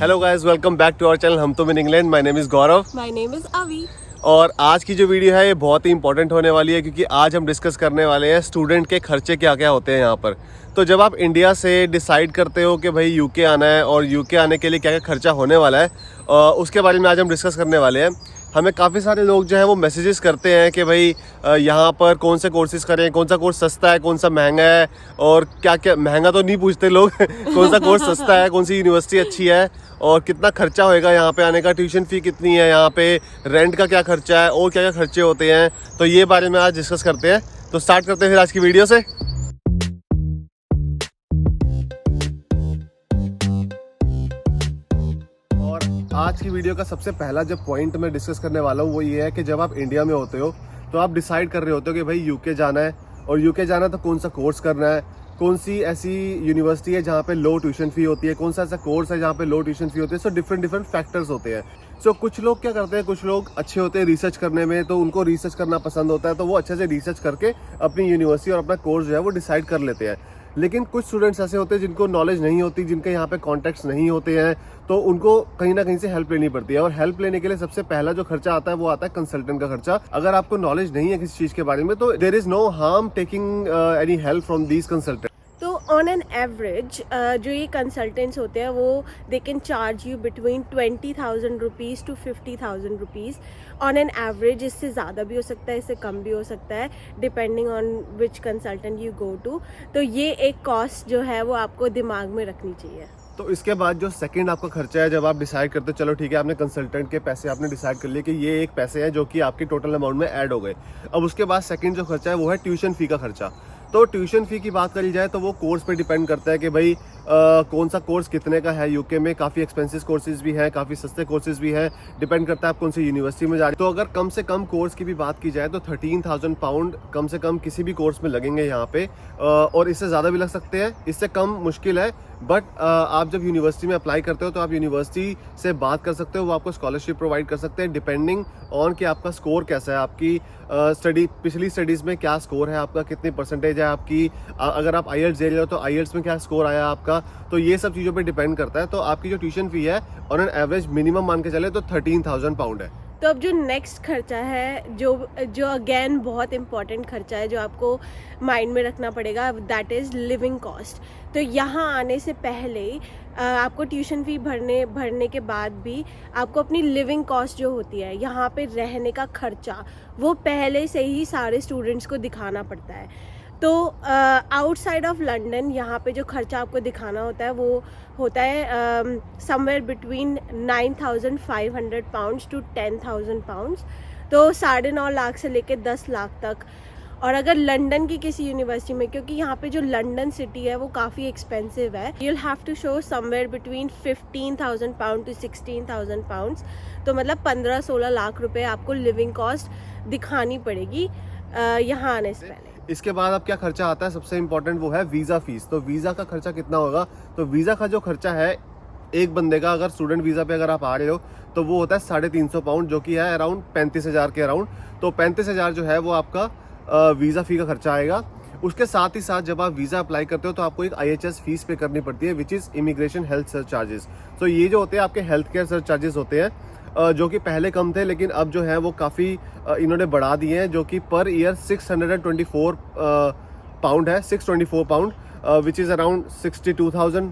Hello guys, welcome back to our channel Hum Tum in England. My name is Gaurav. My name is Avi. और आज की जो video है ये बहुत ही इंपॉर्टेंट होने वाली है, क्योंकि आज हम डिस्कस करने वाले हैं स्टूडेंट के खर्चे क्या क्या होते हैं यहाँ पर। तो जब आप इंडिया से डिसाइड करते हो कि भाई यूके आना है और यूके आने के लिए क्या क्या खर्चा होने वाला है, उसके बारे में आज हम डिस्कस करने वाले हैं। हमें काफ़ी सारे लोग जो है वो मैसेजेस करते हैं कि भाई यहाँ पर कौन से कोर्सेज करें, कौन सा कोर्स सस्ता है, कौन सा महंगा है, और क्या क्या महंगा तो नहीं पूछते लोग कौन सा कोर्स सस्ता है, कौन सी यूनिवर्सिटी अच्छी है और कितना खर्चा होएगा यहाँ पे आने का, ट्यूशन फ़ी कितनी है, यहाँ पे रेंट का क्या खर्चा है और क्या क्या खर्चे होते हैं। तो ये बारे में आज डिस्कस करते हैं। तो स्टार्ट करते हैं फिर आज की वीडियो से। आज की वीडियो का सबसे पहला जो पॉइंट मैं डिस्कस करने वाला हूँ वो ये है कि जब आप इंडिया में होते हो तो आप डिसाइड कर रहे होते हो कि भाई यूके जाना है, और यूके जाना है तो कौन सा कोर्स करना है, कौन सी ऐसी यूनिवर्सिटी है जहाँ पे लो ट्यूशन फी होती है, कौन सा ऐसा कोर्स है जहाँ पे लो ट्यूशन फी होती है। सो डिफरेंट फैक्टर्स होते हैं। सो कुछ लोग क्या करते हैं, कुछ लोग अच्छे होते हैं रिसर्च करने में, तो उनको रिसर्च करना पसंद होता है, तो वो अच्छे से रिसर्च करके अपनी यूनिवर्सिटी और अपना कोर्स जो है वो डिसाइड कर लेते हैं। लेकिन कुछ स्टूडेंट्स ऐसे होते हैं जिनको नॉलेज नहीं होती, जिनके यहाँ पे कॉन्टैक्ट्स नहीं होते हैं, तो उनको कहीं ना कहीं से हेल्प लेनी पड़ती है। और हेल्प लेने के लिए सबसे पहला जो खर्चा आता है वो आता है कंसल्टेंट का खर्चा। अगर आपको नॉलेज नहीं है किसी चीज के बारे में तो there is no harm taking any help from these consultant. तो ऑन एन एवरेज जो ये कंसल्टेंट्स होते हैं वो they can charge you between 20,000 rupees to 50,000 rupees on an average. इससे ज़्यादा भी हो सकता है, इससे कम भी हो सकता है, depending on which consultant you go to. तो ये एक कॉस्ट जो है वो आपको दिमाग में रखनी चाहिए। तो इसके बाद जो सेकंड आपका खर्चा है, जब आप डिसाइड करते हो चलो ठीक है आपने कंसल्टेंट के पैसे आपने डिसाइड कर लिए कि ये एक पैसे हैं जो कि आपके टोटल अमाउंट में ऐड हो गए। अब उसके बाद सेकंड जो खर्चा है वो है ट्यूशन फी का खर्चा। तो ट्यूशन फी की बात करी जाए तो वो कोर्स पे डिपेंड करता है कि भाई कौन सा कोर्स कितने का है। यूके में काफ़ी एक्सपेंसिव कोर्सेज भी हैं, काफ़ी सस्ते कोर्सेज भी हैं, डिपेंड करता है आप कौन सी यूनिवर्सिटी में जा रहे हैं। तो अगर कम से कम कोर्स की भी बात की जाए तो 13,000 पाउंड कम से कम किसी भी कोर्स में लगेंगे यहाँ पे, और इससे ज़्यादा भी लग सकते हैं, इससे कम मुश्किल है। बट आप जब यूनिवर्सिटी में अप्लाई करते हो तो आप यूनिवर्सिटी से बात कर सकते हो, वो आपको स्कॉलरशिप प्रोवाइड कर सकते हैं डिपेंडिंग ऑन कि आपका स्कोर कैसा है, आपकी पिछली स्टडीज़ में क्या स्कोर है आपका, कितनी परसेंटेज है आपकी, अगर आप आईएल्ट्स दे रहे हो तो आईएल्ट्स में क्या स्कोर आया आपका। तो ये सब चीज़ों पे डिपेंड करता है। तो आपकी जो ट्यूशन फी है ऑन एन एवरेज मिनिमम मान के चले तो 13,000 पाउंड है। तो अब जो नेक्स्ट खर्चा है जो अगेन बहुत इम्पॉर्टेंट खर्चा है जो आपको माइंड में रखना पड़ेगा, दैट इज़ लिविंग कॉस्ट। तो यहाँ आने से पहले आपको ट्यूशन फी भरने के बाद भी आपको अपनी लिविंग कॉस्ट जो होती है, यहाँ पे रहने का खर्चा, वो पहले से ही सारे स्टूडेंट्स को दिखाना पड़ता है। तो आउटसाइड ऑफ लंदन यहाँ पे जो खर्चा आपको दिखाना होता है वो होता है somewhere between 9,500 pounds to 10,000 pounds. तो 9.5 लाख से लेकर 10 लाख तक। और अगर लंदन की किसी यूनिवर्सिटी में, क्योंकि यहाँ पे जो लंदन सिटी है वो काफ़ी एक्सपेंसिव है, you will have to show somewhere between 15,000 pound to 16,000 pounds. तो मतलब 15-16 लाख रुपए आपको लिविंग कॉस्ट दिखानी पड़ेगी यहाँ आने से पहले। इसके बाद अब क्या खर्चा आता है, सबसे इम्पोर्टेंट वो है वीज़ा फीस। तो वीज़ा का खर्चा कितना होगा, तो वीज़ा का जो खर्चा है एक बंदे का, अगर स्टूडेंट वीज़ा पे अगर आप आ रहे हो तो वो होता है 350 पाउंड, जो कि है अराउंड 35,000 के अराउंड। तो 35,000 जो है वो आपका वीज़ा फ़ी का खर्चा आएगा। उसके साथ ही साथ जब आप वीज़ा अप्लाई करते हो तो आपको एक IHS फीस पे करनी पड़ती है, which is immigration health search charges. तो ये जो होते हैं आपके हेल्थ केयर सर्च चार्जेस होते हैं, जो कि पहले कम थे लेकिन अब जो है वो काफ़ी इन्होंने बढ़ा दिए हैं, जो कि पर ईयर 624 पाउंड है, 624 pound, which is around 62,000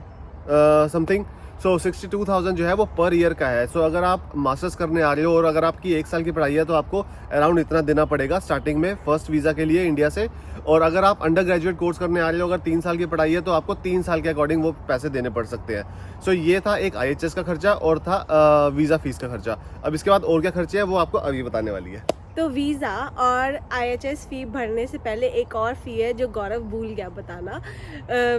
something. So 62,000 जो है वो पर ईयर का है। सो अगर आप मास्टर्स करने आ रहे हो और अगर आपकी 1 साल की पढ़ाई है तो आपको अराउंड इतना देना पड़ेगा स्टार्टिंग में फर्स्ट वीज़ा के लिए इंडिया से। और अगर आप अंडर ग्रेजुएट कोर्स करने आ रहे हो, अगर 3 साल की पढ़ाई है तो आपको 3 साल के अकॉर्डिंग वो पैसे देने पड़ सकते हैं। सो ये था एक IHS का खर्चा और था वीज़ा फीस का खर्चा। अब इसके बाद और क्या खर्चे है वो आपको अभी बताने वाली है। तो वीज़ा और IHS फ़ी भरने से पहले एक और फ़ी है जो गौरव भूल गया बताना,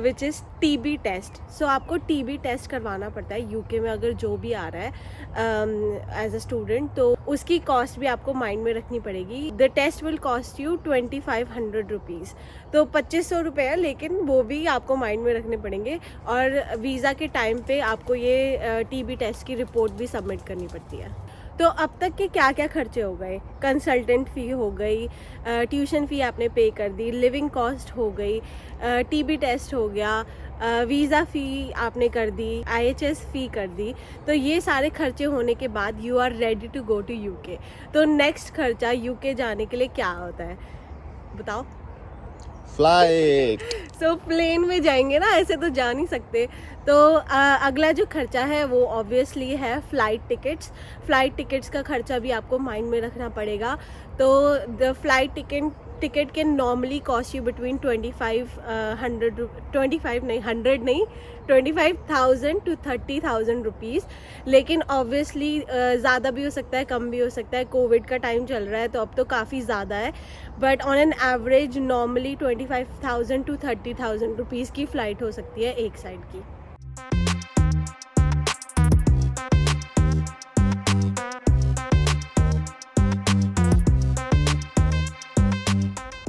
विच इज़ TB टेस्ट। सो आपको TB टेस्ट करवाना पड़ता है यूके में अगर जो भी आ रहा है एज अ स्टूडेंट, तो उसकी कॉस्ट भी आपको माइंड में रखनी पड़ेगी। The test will cost you 2,500 rupees. तो 2,500 रुपये है, लेकिन वो भी आपको माइंड में रखने पड़ेंगे। और वीज़ा के टाइम पे आपको ये TB टेस्ट की रिपोर्ट भी सबमिट करनी पड़ती है। तो अब तक के क्या क्या खर्चे हो गए, कंसल्टेंट फ़ी हो गई, ट्यूशन फ़ी आपने पे कर दी, लिविंग कॉस्ट हो गई, TB टेस्ट हो गया, वीज़ा फ़ी आपने कर दी, IHS फ़ी कर दी, तो ये सारे खर्चे होने के बाद you are ready to go to UK। तो नेक्स्ट खर्चा UK जाने के लिए क्या होता है बताओ? फ्लाइट। सो प्लेन में जाएंगे ना, ऐसे तो जा नहीं सकते। तो अगला जो खर्चा है वो ऑब्वियसली है फ़्लाइट टिकट्स। फ़्लाइट टिकट्स का खर्चा भी आपको माइंड में रखना पड़ेगा। तो the flight ticket can normally cost you between 25,000 to 30,000 rupees. लेकिन ऑब्वियसली ज़्यादा भी हो सकता है, कम भी हो सकता है। कोविड का टाइम चल रहा है तो अब तो काफ़ी ज़्यादा है, but on an average normally 25,000 to 30,000 rupees की फ़्लाइट हो सकती है एक साइड की।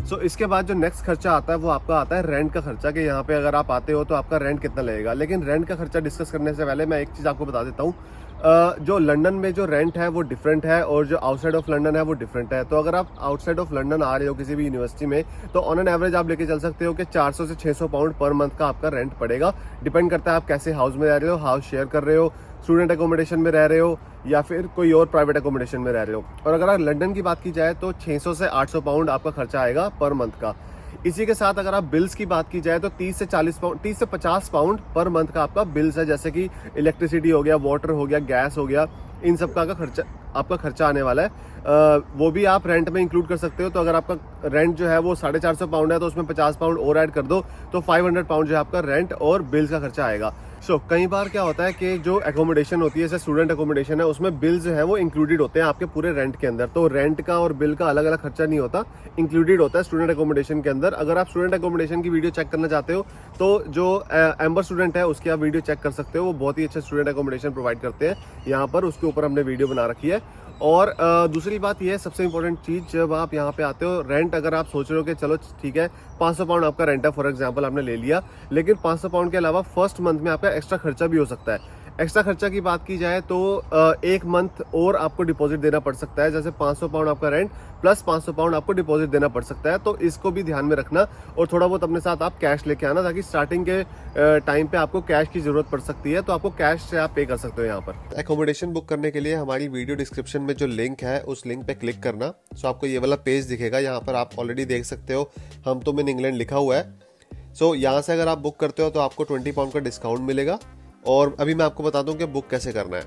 सो इसके बाद जो नेक्स्ट खर्चा आता है वो आपका आता है रेंट का खर्चा, कि यहाँ पे अगर आप आते हो तो आपका रेंट कितना लगेगा। लेकिन रेंट का खर्चा डिस्कस करने से पहले मैं एक चीज़ आपको बता देता हूँ। जो लंदन में जो रेंट है वो डिफरेंट है और जो आउटसाइड ऑफ लंदन है वो डिफरेंट है। तो अगर आप आउटसाइड ऑफ लंदन आ रहे हो किसी भी यूनिवर्सिटी में, तो ऑन एन एवरेज आप लेके चल सकते हो कि 400 से 600 पाउंड पर मंथ का आपका रेंट पड़ेगा। डिपेंड करता है आप कैसे हाउस में रह रहे हो, हाउस शेयर कर रहे हो, स्टूडेंट एकोमोडेशन में रह रहे हो या फिर कोई और प्राइवेट एकोमोडेशन में रह रहे हो। और अगर आप लंदन की बात की जाए तो 600 से 800 पाउंड आपका खर्चा आएगा पर मंथ का। इसी के साथ अगर आप बिल्स की बात की जाए तो 30 से 50 पाउंड पर मंथ का आपका बिल्स है, जैसे कि इलेक्ट्रिसिटी हो गया, वाटर हो गया, गैस हो गया, इन सब का आपका खर्चा आने वाला है। वो भी आप रेंट में इंक्लूड कर सकते हो। तो अगर आपका रेंट जो है वो 450 पाउंड है तो उसमें 50 पाउंड और ऐड कर दो तो 500 पाउंड जो है आपका रेंट और बिल्स का खर्चा आएगा। कई बार क्या होता है कि जो एकोमोडेशन होती है, जैसे स्टूडेंट एकोमोडेशन है, उसमें बिल्स जो है वो इंक्लूडेड होते हैं आपके पूरे रेंट के अंदर। तो रेंट का और बिल का अलग अलग खर्चा नहीं होता, इंक्लूडेड होता है स्टूडेंट एकोमोडेशन के अंदर। अगर आप स्टूडेंट एकोमोडेशन की वीडियो चेक करना चाहते हो तो जो एम्बर स्टूडेंट है उसकी आप वीडियो चेक कर सकते हो। वो बहुत ही अच्छा स्टूडेंट एकोमोडेशन प्रोवाइड करते हैं यहाँ पर, उसके ऊपर हमने वीडियो बना रखी है। और दूसरी बात यह है, सबसे इंपॉर्टेंट चीज़, जब आप यहाँ पे आते हो, रेंट अगर आप सोच रहे हो कि चलो ठीक है 500 पाउंड आपका रेंट है फॉर एग्जांपल आपने ले लिया, लेकिन 500 पाउंड के अलावा फर्स्ट मंथ में आपका एक्स्ट्रा खर्चा भी हो सकता है। एक्स्ट्रा खर्चा की बात की जाए तो एक मंथ और आपको डिपॉजिट देना पड़ सकता है। जैसे 500 पाउंड आपका रेंट प्लस 500 पाउंड आपको डिपॉजिट देना पड़ सकता है। तो इसको भी ध्यान में रखना और थोड़ा बहुत अपने साथ आप कैश लेके आना, ताकि स्टार्टिंग के टाइम पे आपको कैश की जरूरत पड़ सकती है, तो आपको कैश से आप पे कर सकते हो यहाँ पर। एकोमोडेशन बुक करने के लिए हमारी वीडियो डिस्क्रिप्शन में जो लिंक है उस लिंक पे क्लिक करना। सो आपको ये वाला पेज दिखेगा, यहाँ पर आप ऑलरेडी देख सकते हो हम तुम इन इंग्लैंड लिखा हुआ है। सो यहाँ से अगर आप बुक करते हो तो आपको 20 पाउंड का डिस्काउंट मिलेगा। और अभी मैं आपको बता दूं कि बुक कैसे करना है।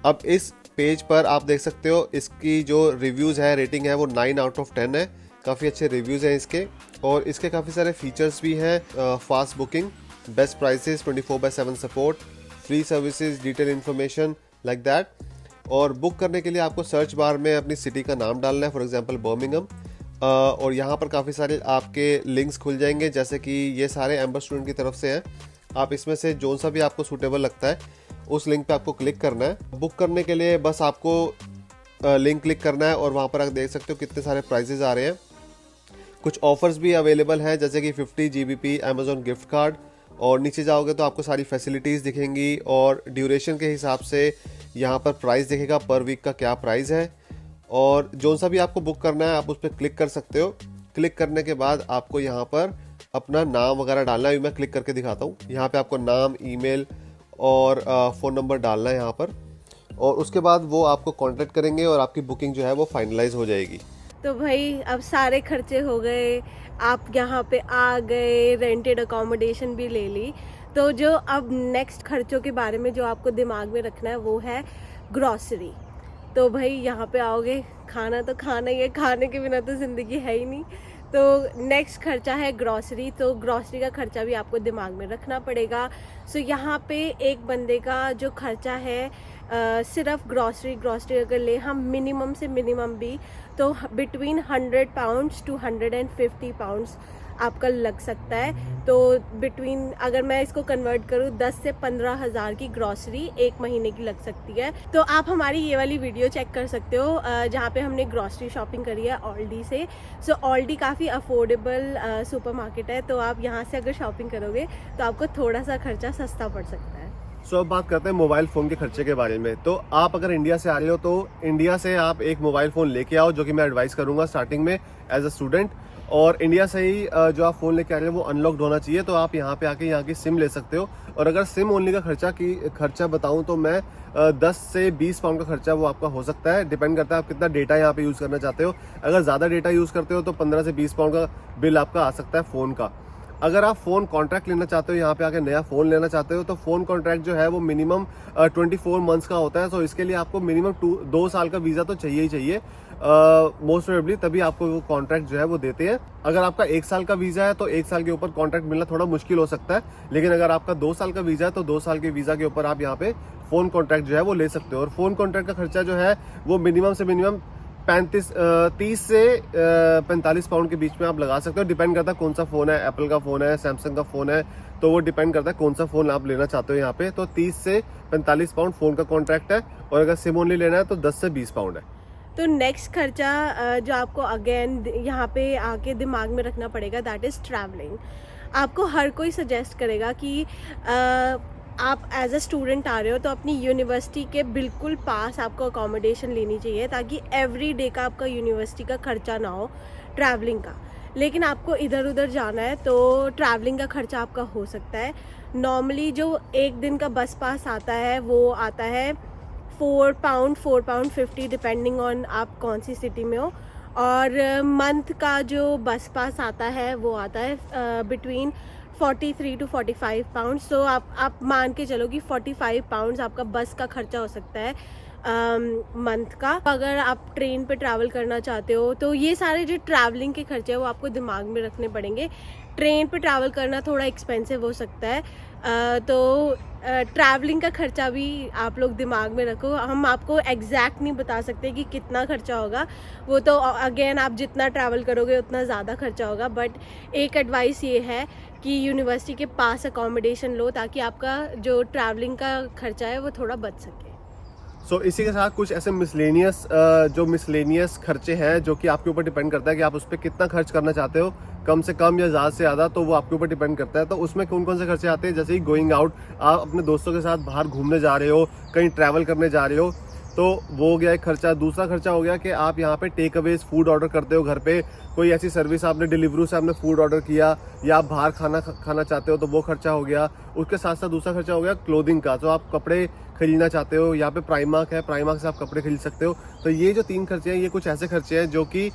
अब इस पेज पर आप देख सकते हो इसकी जो रिव्यूज़ है, रेटिंग है, वो 9 आउट ऑफ 10 है। काफ़ी अच्छे रिव्यूज़ हैं इसके, और इसके काफ़ी सारे फीचर्स भी हैं। Fast booking, best prices, 24/7 support, free services, detail information like that. और बुक करने के लिए आपको सर्च बार में अपनी सिटी का नाम डालना है, फॉर एग्जांपल बर्मिंघम। और यहाँ पर काफ़ी सारे आपके लिंक्स खुल जाएंगे, जैसे कि ये सारे एम्बर स्टूडेंट की तरफ से हैं। आप इसमें से जो सा भी आपको सूटेबल लगता है उस लिंक पे आपको क्लिक करना है। बुक करने के लिए बस आपको लिंक क्लिक करना है और वहाँ पर आप देख सकते हो कितने सारे प्राइजेज आ रहे हैं। कुछ ऑफर्स भी अवेलेबल हैं, जैसे कि 50 GBP अमेजोन गिफ्ट कार्ड। और नीचे जाओगे तो आपको सारी फैसिलिटीज़ दिखेंगी और ड्यूरेशन के हिसाब से यहाँ पर प्राइस दिखेगा, पर वीक का क्या प्राइस है। और जो सा भी आपको बुक करना है आप उस पर क्लिक कर सकते हो। क्लिक करने के बाद आपको यहाँ पर अपना नाम वगैरह डालना है। मैं क्लिक करके दिखाता हूँ। यहाँ पे आपको नाम, ईमेल और फ़ोन नंबर डालना है यहाँ पर, और उसके बाद वो आपको कांटेक्ट करेंगे और आपकी बुकिंग जो है वो फाइनलाइज हो जाएगी। तो भाई अब सारे खर्चे हो गए, आप यहाँ पे आ गए, रेंटेड अकोमोडेशन भी ले ली। तो जो अब नेक्स्ट खर्चों के बारे में जो आपको दिमाग में रखना है वो है ग्रॉसरी। तो भाई यहाँ पे आओगे, खाना तो खाना ही है, खाने के बिना तो ज़िंदगी है ही नहीं। तो नेक्स्ट खर्चा है ग्रॉसरी। तो ग्रॉसरी का खर्चा भी आपको दिमाग में रखना पड़ेगा। सो यहाँ पे एक बंदे का जो खर्चा है सिर्फ ग्रॉसरी अगर ले हम मिनिमम से मिनिमम भी, तो बिटवीन 100 पाउंड्स टू 150 पाउंड्स आपका लग सकता है। तो बिटवीन, अगर मैं इसको कन्वर्ट करूँ, 10 से 15 हज़ार की ग्रॉसरी एक महीने की लग सकती है। तो आप हमारी ये वाली वीडियो चेक कर सकते हो जहाँ पे हमने ग्रॉसरी शॉपिंग करी है ऑल्डी से। सो ऑल्डी काफ़ी अफोर्डेबल सुपरमार्केट है, तो आप यहाँ से अगर शॉपिंग करोगे तो आपको थोड़ा सा खर्चा सस्ता पड़ सकता है। सो अब बात करते हैं मोबाइल फ़ोन के खर्चे के बारे में। तो आप अगर इंडिया से आ रहे हो तो इंडिया से आप एक मोबाइल फ़ोन लेके आओ, जो कि मैं एडवाइस करूँगा स्टार्टिंग में एज अ स्टूडेंट। और इंडिया से ही जो आप फ़ोन लेके आ रहे हैं वो अनलॉक्ड होना चाहिए। तो आप यहाँ पे आके यहाँ की सिम ले सकते हो। और अगर सिम ओनली का खर्चा बताऊँ तो मैं 10 से 20 पाउंड का खर्चा वो आपका हो सकता है। डिपेंड करता है आप कितना डेटा यहाँ पे यूज़ करना चाहते हो। अगर ज़्यादा डेटा यूज़ करते हो तो 15 से 20 पाउंड का बिल आपका आ सकता है फ़ोन का। अगर आप फ़ोन कॉन्ट्रैक्ट लेना चाहते हो, यहाँ पे आके नया फ़ोन लेना चाहते हो, तो फ़ोन कॉन्ट्रैक्ट जो है वो मिनिमम 24 मंथ्स का होता है। तो इसके लिए आपको मिनिमम 2 साल का वीज़ा तो चाहिए ही चाहिए मोस्ट प्रोबेबली, तभी आपको वो कॉन्ट्रैक्ट जो है वो देते हैं। अगर आपका 1 साल का वीज़ा है तो 1 साल के ऊपर कॉन्ट्रैक्ट मिलना थोड़ा मुश्किल हो सकता है। लेकिन अगर आपका 2 साल का वीज़ा है तो 2 साल के वीज़ा के ऊपर आप यहाँ पे फ़ोन कॉन्ट्रैक्ट जो है वो ले सकते हो। और फ़ोन कॉन्ट्रैक्ट का खर्चा जो है वो मिनिमम से मिनिमम 30 से 45 पाउंड के बीच में आप लगा सकते हो। डिपेंड करता है कौन सा फ़ोन है, एप्पल का फ़ोन है, सैमसंग का फ़ोन है, तो वो डिपेंड करता है कौन सा फ़ोन आप लेना चाहते हो यहाँ पे। तो 30 से 45 पाउंड फ़ोन का कॉन्ट्रैक्ट है। और अगर सिम ओनली लेना है तो 10 से 20 पाउंड है। तो नेक्स्ट खर्चा जो आपको अगेन यहाँ पे आके दिमाग में रखना पड़ेगा, दैट इज़ ट्रैवलिंग। आपको हर कोई सजेस्ट करेगा कि आप एज अ स्टूडेंट आ रहे हो तो अपनी यूनिवर्सिटी के बिल्कुल पास आपको अकोमोडेशन लेनी चाहिए, ताकि एवरी डे का आपका यूनिवर्सिटी का खर्चा ना हो ट्रैवलिंग का। लेकिन आपको इधर उधर जाना है तो ट्रैवलिंग का खर्चा आपका हो सकता है। नॉर्मली जो एक दिन का बस पास आता है वो आता है 4 पाउंड 50 डिपेंडिंग ऑन आप कौन सी सिटी में हो। और मंथ का जो बस पास आता है वो आता है बिटवीन 43 to 45 पाउंड्स। तो आप मान के चलो कि 45 पाउंड्स आपका बस का खर्चा हो सकता है मंथ का। अगर आप ट्रेन पे ट्रैवल करना चाहते हो तो ये सारे जो ट्रैवलिंग के खर्चे हैं वो आपको दिमाग में रखने पड़ेंगे। ट्रेन पे ट्रैवल करना थोड़ा एक्सपेंसिव हो सकता है, तो ट्रैवलिंग का खर्चा भी आप लोग दिमाग में रखो। हम आपको एग्जैक्ट नहीं बता सकते कि कितना खर्चा होगा, वो तो अगेन आप जितना ट्रैवल करोगे उतना ज़्यादा खर्चा होगा। बट एक एडवाइस ये है कि यूनिवर्सिटी के पास अकोमोडेशन लो, ताकि आपका जो ट्रैवलिंग का खर्चा है वो थोड़ा बच सके। सो इसी के साथ कुछ ऐसे मिसलेनियस खर्चे हैं जो कि आपके ऊपर डिपेंड करता है कि आप उस पर कितना खर्च करना चाहते हो, कम से कम या ज़्यादा से ज़्यादा, तो वो आपके ऊपर डिपेंड करता है। तो उसमें कौन कौन से खर्चे आते हैं, जैसे कि गोइंग आउट, आप अपने दोस्तों के साथ बाहर घूमने जा रहे हो, कहीं ट्रैवल करने जा रहे हो, तो वो हो गया एक खर्चा। दूसरा खर्चा हो गया कि आप यहाँ पे टेक अवेज फूड ऑर्डर करते हो, घर पे कोई ऐसी सर्विस आपने डिलीवरू से आपने फूड ऑर्डर किया, या आप बाहर खाना चाहते हो तो वो खर्चा हो गया। उसके साथ साथ दूसरा खर्चा हो गया क्लोथिंग का, तो आप कपड़े खरीदना चाहते हो, यहाँ पे प्राइमार्क है, प्राइमार्क से आप कपड़े खरीद सकते हो। तो ये जो 3 खर्चे हैं ये कुछ ऐसे खर्चे हैं जो कि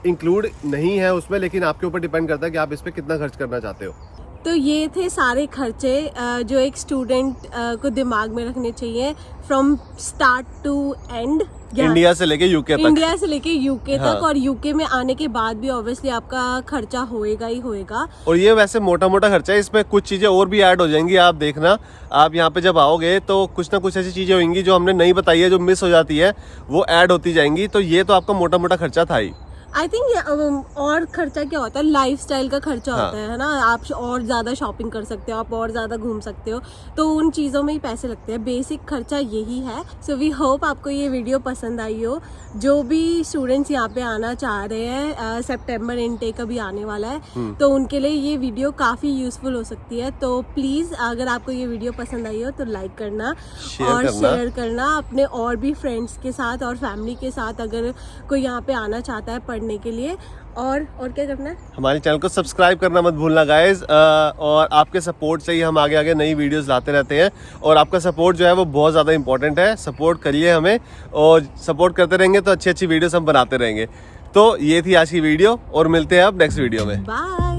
इंक्लूड नहीं है उसमें, लेकिन आपके ऊपर डिपेंड करता है कि आप इस पर कितना खर्च करना चाहते हो। तो ये थे सारे खर्चे जो एक स्टूडेंट को दिमाग में रखने चाहिए from start to end, India से लेके यूके तक। और यूके में आने के बाद भी ऑब्वियसली आपका खर्चा होएगा ही होएगा। और ये वैसे मोटा मोटा खर्चा है, इसमें कुछ चीजें और भी ऐड हो जाएंगी। आप देखना, आप यहाँ पे जब आओगे तो कुछ ना कुछ ऐसी चीजें होंगी जो हमने नहीं बताई है, जो मिस हो जाती है, वो ऐड होती जाएंगी। तो ये तो आपका मोटा मोटा खर्चा था ही। आई थिंक और खर्चा क्या होता है, लाइफस्टाइल का खर्चा होता है ना। आप और ज़्यादा शॉपिंग कर सकते हो, आप और ज़्यादा घूम सकते हो, तो उन चीज़ों में ही पैसे लगते हैं। बेसिक खर्चा यही है। सो वी होप आपको ये वीडियो पसंद आई हो। जो भी स्टूडेंट्स यहाँ पे आना चाह रहे हैं, सितंबर इनटेक अभी आने वाला है, तो उनके लिए ये वीडियो काफ़ी यूजफुल हो सकती है। तो प्लीज़ अगर आपको ये वीडियो पसंद आई हो तो लाइक करना और शेयर करना अपने और भी फ्रेंड्स के साथ और फैमिली के साथ, अगर कोई यहाँ पे आना चाहता है पढ़ने के लिए। और क्या करना है, हमारे चैनल को सब्सक्राइब करना मत भूलना गाइज। और आपके सपोर्ट से ही हम आगे आगे नई वीडियोस लाते रहते हैं, और आपका सपोर्ट जो है वो बहुत ज़्यादा इंपॉर्टेंट है। सपोर्ट करिए हमें, और सपोर्ट करते रहेंगे तो अच्छी अच्छी वीडियोस हम बनाते रहेंगे। तो ये थी आज की वीडियो, और मिलते हैं अब नेक्स्ट वीडियो में। बाय।